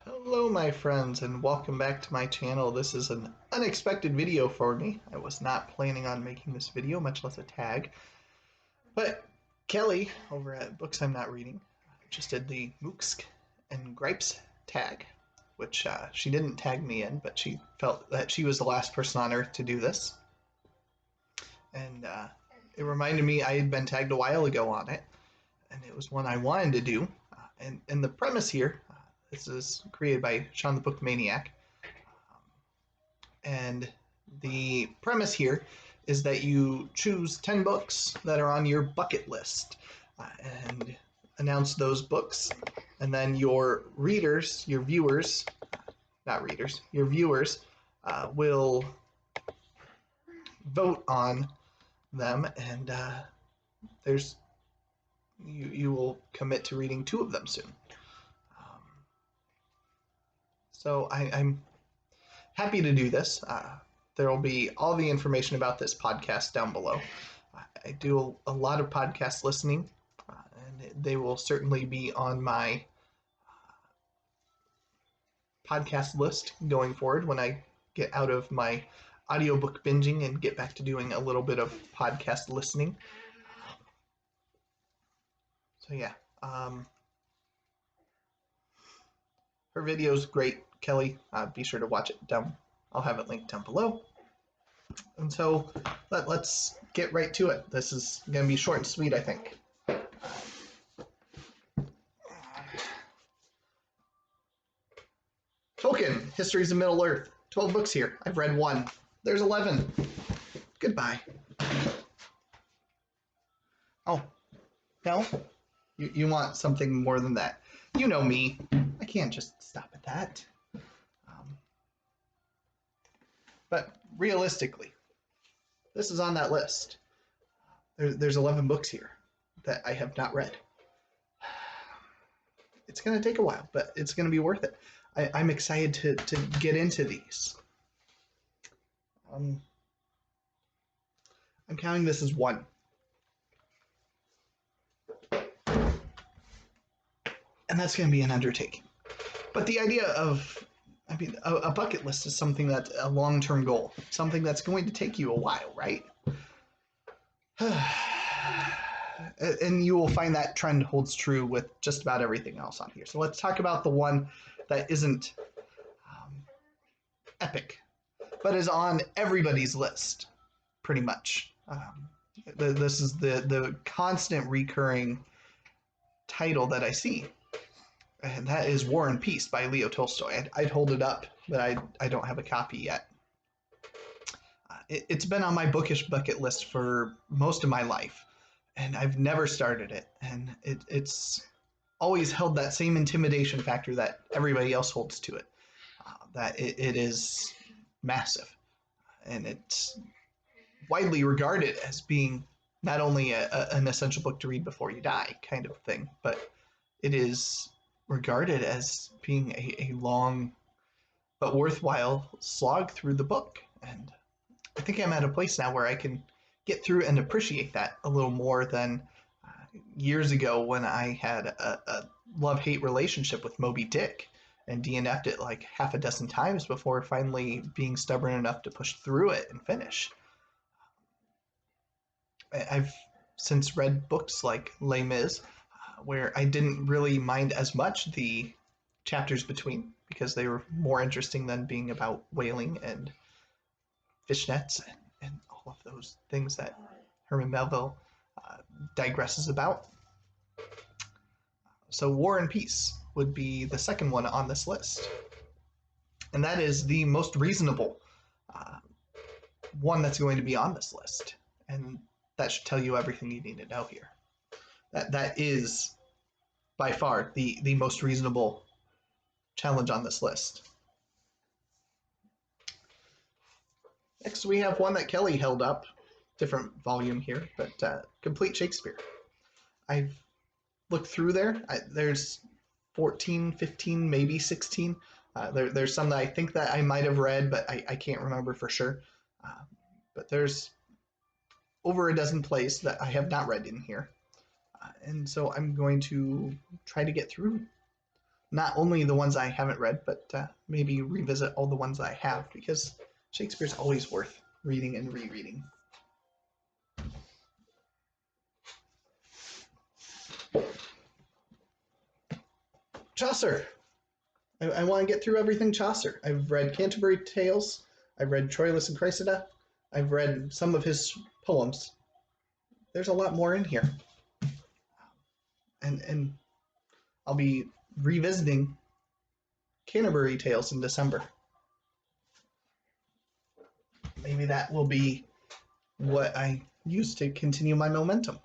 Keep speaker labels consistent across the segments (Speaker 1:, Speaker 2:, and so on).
Speaker 1: Hello my friends and welcome back to my channel. This is an unexpected video for me. I was not planning on making this video, much less a tag. But Kelly over at Books I'm Not Reading just did the Mookse and Gripes tag, which she didn't tag me in, but she felt that she was the last person on earth to do this. And it reminded me I had been tagged a while ago on it, and it was one I wanted to do. And the premise here, this is created by SHAWN the Book Maniac. And the premise here is that you choose 10 books that are on your bucket list and announce those books. And then your readers, your viewers, not readers, your viewers will vote on them. And you will commit to reading 2 of them soon. So I'm happy to do this. There will be all the information about this podcast down below. I do a lot of podcast listening, and they will certainly be on my podcast list going forward when I get out of my audiobook binging and get back to doing a little bit of podcast listening. So yeah, her video is great. Kelly, be sure to watch it down. I'll have it linked down below. And so let's get right to it. This is going to be short and sweet, I think. Tolkien, Histories of Middle-earth. 12 books here. I've read 1. There's 11. Goodbye. Oh, no? You want something more than that. You know me. I can't just stop at that. But realistically, this is on that list. There's 11 books here that I have not read. It's going to take a while, but it's going to be worth it. I'm excited to get into these. I'm counting this as 1. And that's going to be an undertaking. But the idea of, a bucket list is something that's a long-term goal, something that's going to take you a while, right? And you will find that trend holds true with just about everything else on here. So let's talk about the one that isn't epic, but is on everybody's list, pretty much. This is the constant recurring title that I see. And that is War and Peace by Leo Tolstoy. I'd hold it up, but I don't have a copy yet. It's been on my bookish bucket list for most of my life, and I've never started it. And it's always held that same intimidation factor that everybody else holds to it, that it is massive. And it's widely regarded as being not only an essential book to read before you die kind of thing, but it is regarded as being a long but worthwhile slog through the book. And I think I'm at a place now where I can get through and appreciate that a little more than years ago when I had a love-hate relationship with Moby Dick and DNF'd it like half a dozen times before finally being stubborn enough to push through it and finish. I've since read books like Les Mis, where I didn't really mind as much the chapters between, because they were more interesting than being about whaling and fishnets and all of those things that Herman Melville digresses about. So War and Peace would be the second one on this list. And that is the most reasonable one that's going to be on this list. And that should tell you everything you need to know here. That is by far the most reasonable challenge on this list. Next, we have one that Kelly held up, different volume here, but Complete Shakespeare. I've looked through there. There's 14, 15, maybe 16. There's some that I think that I might have read, but I can't remember for sure. But there's over a dozen plays that I have not read in here. And so I'm going to try to get through not only the ones I haven't read, but maybe revisit all the ones I have, because Shakespeare's always worth reading and rereading. Chaucer. I want to get through everything Chaucer. I've read Canterbury Tales. I've read Troilus and Cressida. I've read some of his poems. There's a lot more in here. And I'll be revisiting Canterbury Tales in December. Maybe that will be what I use to continue my momentum.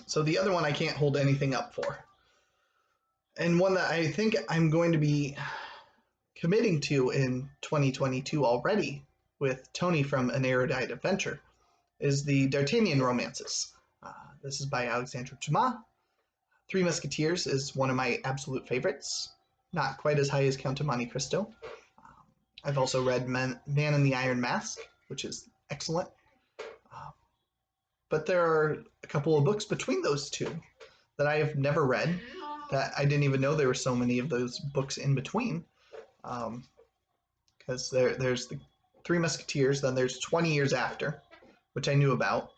Speaker 1: So the other one I can't hold anything up for. And one that I think I'm going to be committing to in 2022 already with Tony from An Erudite Adventure is the D'Artagnan romances. This is by Alexandre Dumas. Three Musketeers is one of my absolute favorites. Not quite as high as Count of Monte Cristo. I've also read Man in the Iron Mask, which is excellent. But there are a couple of books between those two that I have never read, that I didn't even know there were so many of those books in between. Because there's the Three Musketeers, then there's 20 Years After, which I knew about.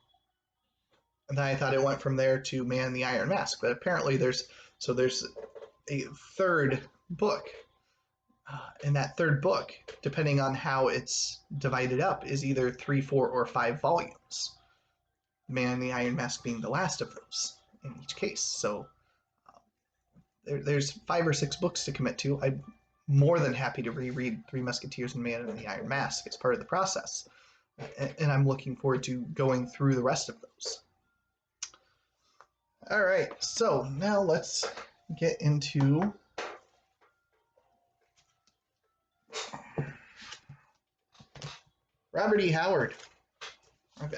Speaker 1: And then I thought it went from there to Man in the Iron Mask. But apparently there's a third book. And that third book, depending on how it's divided up, is either 3, 4, or 5 volumes. Man in the Iron Mask being the last of those in each case. So there's 5 or 6 books to commit to. I'm more than happy to reread Three Musketeers and Man in the Iron Mask as part of the process. And I'm looking forward to going through the rest of those. All right, so now let's get into Robert E. Howard.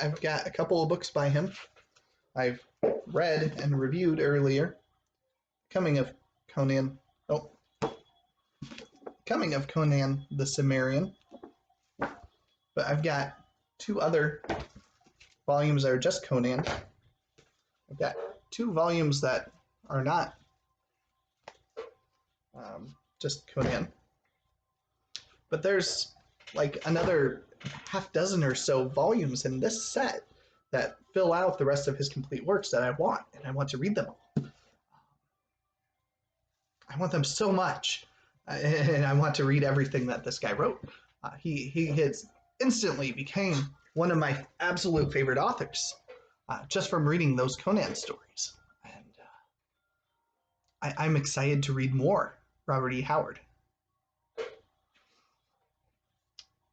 Speaker 1: I've got a couple of books by him I've read and reviewed earlier. Coming of Conan the Cimmerian. But I've got 2 other volumes that are just Conan. I've got 2 volumes that are not just Conan. But there's like another half dozen or so volumes in this set that fill out the rest of his complete works that I want, and I want to read them all. I want them so much, and I want to read everything that this guy wrote. He has instantly became one of my absolute favorite authors just from reading those Conan stories. And I'm excited to read more Robert E. Howard.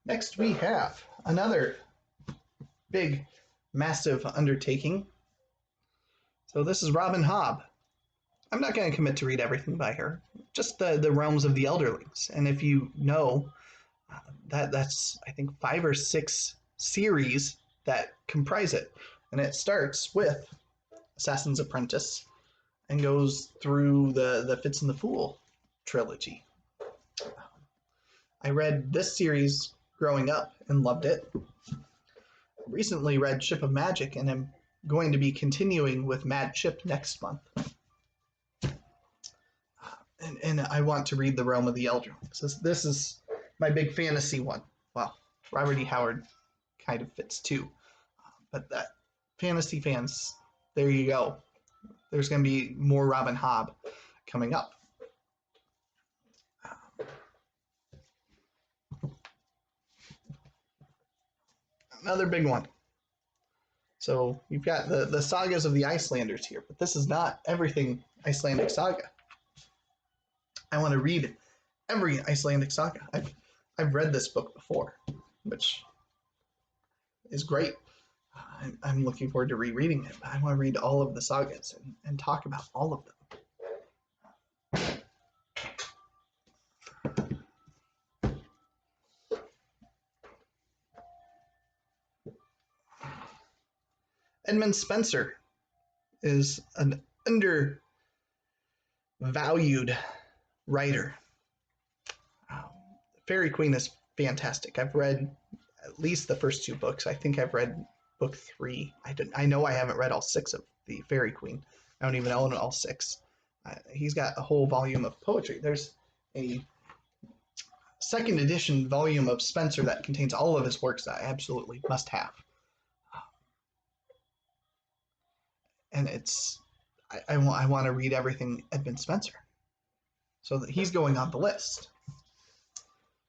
Speaker 1: Next, we have another big, massive undertaking. So this is Robin Hobb. I'm not going to commit to read everything by her, just the Realms of the Elderlings. And if you know, that's, I think, 5 or 6 series that comprise it. And it starts with Assassin's Apprentice and goes through the Fitz and the Fool trilogy. I read this series growing up and loved it. Recently read Ship of Magic, and I'm going to be continuing with Mad Ship next month. And I want to read The Realm of the Elderlings. This is my big fantasy one. Well, Robert E. Howard kind of fits too. But that fantasy fans, there you go. There's going to be more Robin Hobb coming up. Another big one. So you've got the sagas of the Icelanders here, but this is not everything Icelandic saga. I want to read every Icelandic saga. I've read this book before, which is great. I'm looking forward to rereading it. I want to read all of the sagas and talk about all of them. Edmund Spenser is an undervalued writer. Fairy Queen is fantastic. I've read at least the first 2 books. I think I've read book 3. I know I haven't read all 6 of the Fairy Queen. I don't even own all 6. He's got a whole volume of poetry. There's a second edition volume of Spenser that contains all of his works that I absolutely must have. And I want to read everything Edmund Spenser. So that he's going on the list.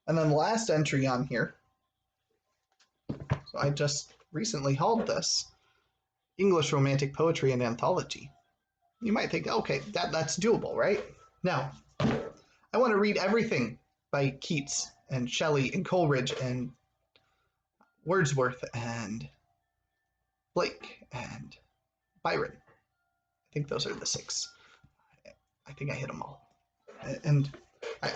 Speaker 1: And then the last entry on here, so I just recently hauled this, English Romantic Poetry and Anthology. You might think, okay, that's doable, right? No. I want to read everything by Keats and Shelley and Coleridge and Wordsworth and Blake and Byron. I think those are the 6. I think I hit them all. And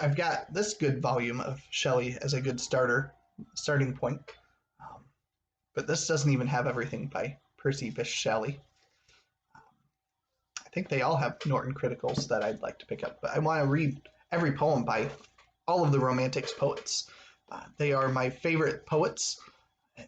Speaker 1: I've got this good volume of Shelley as a good starting point. But this doesn't even have everything by Percy Bysshe Shelley. I think they all have Norton Criticals that I'd like to pick up. But I want to read every poem by all of the Romantics poets. They are my favorite poets.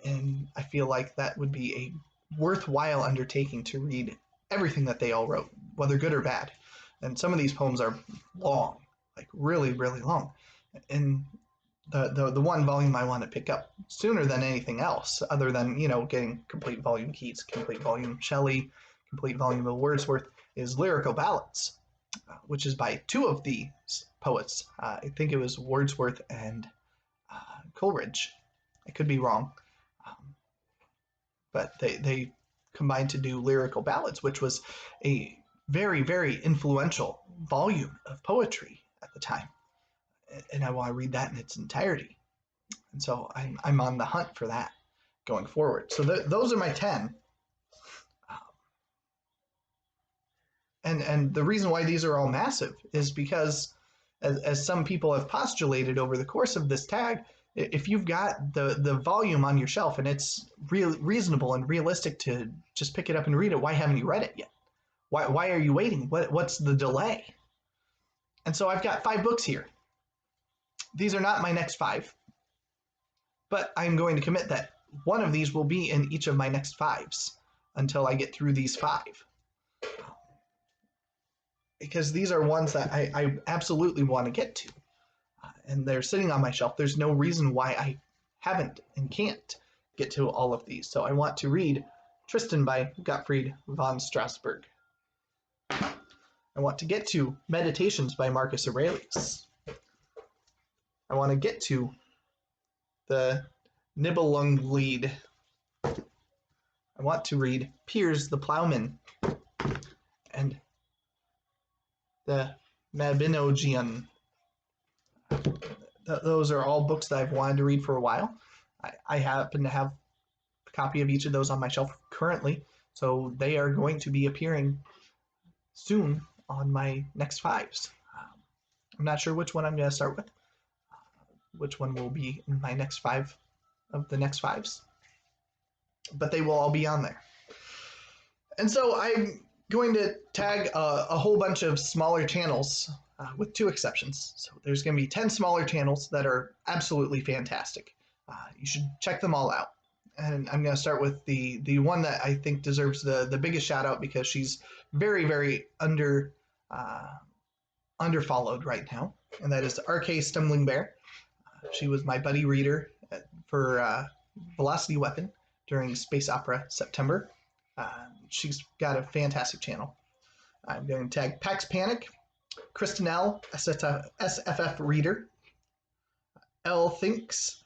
Speaker 1: And I feel like that would be a worthwhile undertaking to read everything that they all wrote, whether good or bad. And some of these poems are long, like really, really long. And the one volume I want to pick up sooner than anything else, other than, getting complete volume Keats, complete volume Shelley, complete volume of Wordsworth, is Lyrical Ballads, which is by 2 of these poets. I think it was Wordsworth and Coleridge. I could be wrong. But they combined to do Lyrical Ballads, which was a very, very influential volume of poetry at the time. And I want to read that in its entirety. And so I'm on the hunt for that going forward. So those are my 10. And the reason why these are all massive is because, as some people have postulated over the course of this tag, if you've got the volume on your shelf and it's reasonable and realistic to just pick it up and read it, why haven't you read it yet? Why are you waiting? What's the delay? And so I've got 5 books here. These are not my next 5, but I'm going to commit that one of these will be in each of my next 5s until I get through these 5. Because these are ones that I absolutely want to get to. And they're sitting on my shelf. There's no reason why I haven't and can't get to all of these. So I want to read Tristan by Gottfried von Strasberg. I want to get to Meditations by Marcus Aurelius. I want to get to the Nibelunglied. I want to read Piers the Plowman and the Mabinogion. Those are all books that I've wanted to read for a while. I happen to have a copy of each of those on my shelf currently, so they are going to be appearing soon on my next 5s. I'm not sure which one I'm going to start with, which one will be in my next 5 of the next 5s, but they will all be on there. And so I'm going to tag a whole bunch of smaller channels with 2 exceptions. So there's going to be 10 smaller channels that are absolutely fantastic. You should check them all out. And I'm going to start with the one that I think deserves the biggest shout out because she's very, very underfollowed right now. And that is RK Stumbling Bear. She was my buddy reader for Velocity Weapon during Space Opera September. She's got a fantastic channel. I'm going to tag Pax Panic, Kristen L, SFF Reader, L Thinks,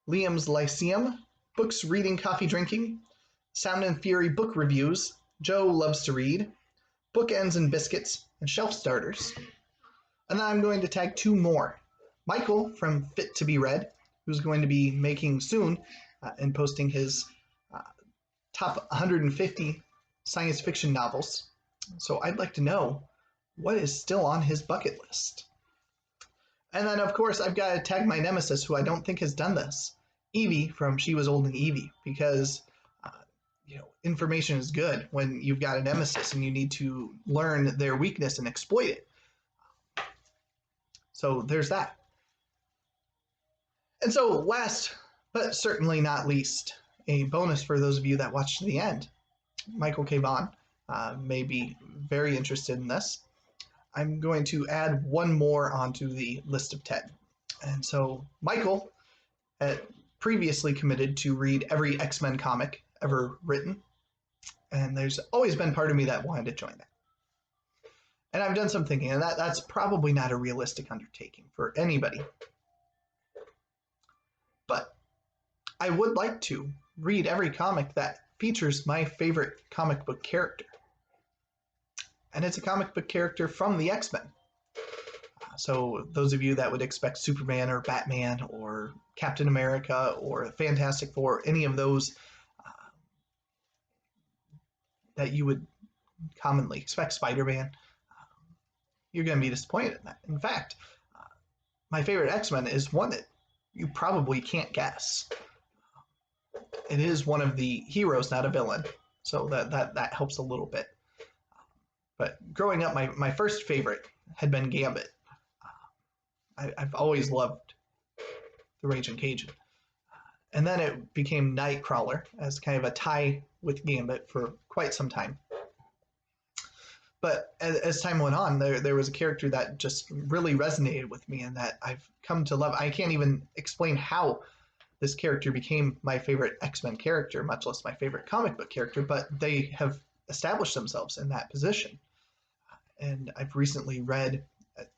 Speaker 1: Liam's Lyceum, Books Reading Coffee Drinking, Sound and Fury Book Reviews, Joe Loves to Read, Bookends and Biscuits, and Shelf Starters. And then I'm going to tag 2 more. Michael from Fit to Be Read, who's going to be making soon and posting his top 150 science fiction novels. So I'd like to know what is still on his bucket list. And then, of course, I've got to tag my nemesis, who I don't think has done this, Evie from She Was Old and Evie, because information is good when you've got a nemesis and you need to learn their weakness and exploit it. So there's that. And so last, but certainly not least, a bonus for those of you that watched to the end. Michael K. Vaughn may be very interested in this. I'm going to add one more onto the list of 10. And so Michael had previously committed to read every X-Men comic ever written, and there's always been part of me that wanted to join that. And I've done some thinking, and that's probably not a realistic undertaking for anybody. But I would like to read every comic that features my favorite comic book character. And it's a comic book character from the X-Men. So those of you that would expect Superman or Batman or Captain America or Fantastic Four, any of those that you would commonly expect, Spider-Man, you're going to be disappointed in that. In fact, my favorite X-Men is one that you probably can't guess. It is one of the heroes, not a villain, so that helps a little bit. But growing up, my first favorite had been Gambit. I've always loved the Raging Cajun. And then it became Nightcrawler as kind of a tie with Gambit for quite some time. But as time went on, there was a character that just really resonated with me and that I've come to love. I can't even explain how this character became my favorite X-Men character, much less my favorite comic book character, but they have established themselves in that position. And I've recently read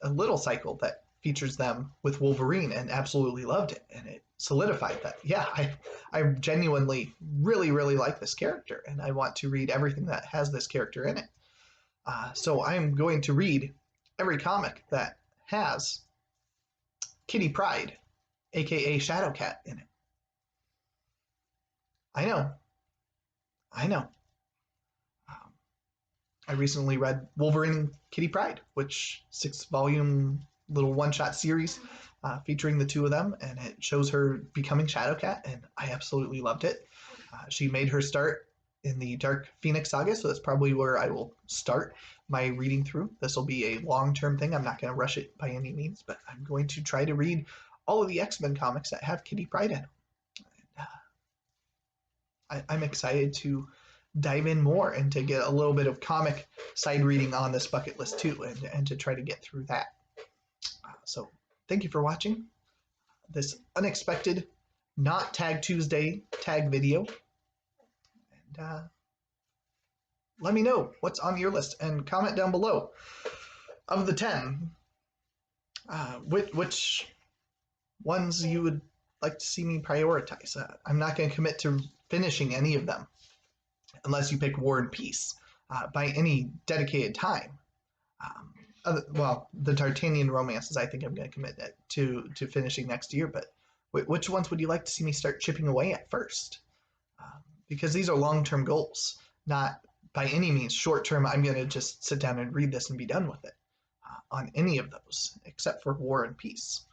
Speaker 1: a little cycle that features them with Wolverine and absolutely loved it. And it solidified that, yeah, I genuinely really, really like this character and I want to read everything that has this character in it. So I'm going to read every comic that has Kitty Pryde, aka Shadowcat, in it. I know. I recently read Wolverine and Kitty Pryde, which 6-volume little one-shot series featuring the two of them, and it shows her becoming Shadowcat, and I absolutely loved it. She made her start in the Dark Phoenix saga, so that's probably where I will start my reading through. This will be a long-term thing. I'm not going to rush it by any means, but I'm going to try to read all of the X-Men comics that have Kitty Pryde in them. I'm excited to dive in more and to get a little bit of comic side reading on this bucket list too, and to try to get through that. So thank you for watching this unexpected, not Tag Tuesday tag video. And let me know what's on your list and comment down below. Of the 10, which ones you would like to see me prioritize. I'm not going to commit to finishing any of them unless you pick War and Peace by any dedicated time. Well, the D'Artagnan romances I think I'm going to commit to finishing next year, but which ones would you like to see me start chipping away at first? Because these are long-term goals, not by any means short-term, I'm going to just sit down and read this and be done with it on any of those, except for War and Peace.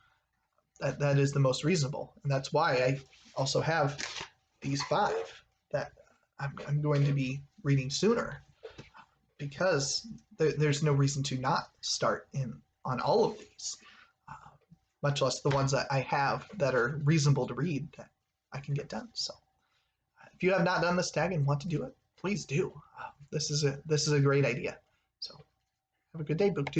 Speaker 1: That is the most reasonable, and that's why I also have these 5 that I'm going to be reading sooner, because there's no reason to not start on all of these, much less the ones that I have that are reasonable to read that I can get done. So if you have not done this tag and want to do it, please do. This is a great idea. So have a good day, BookTube.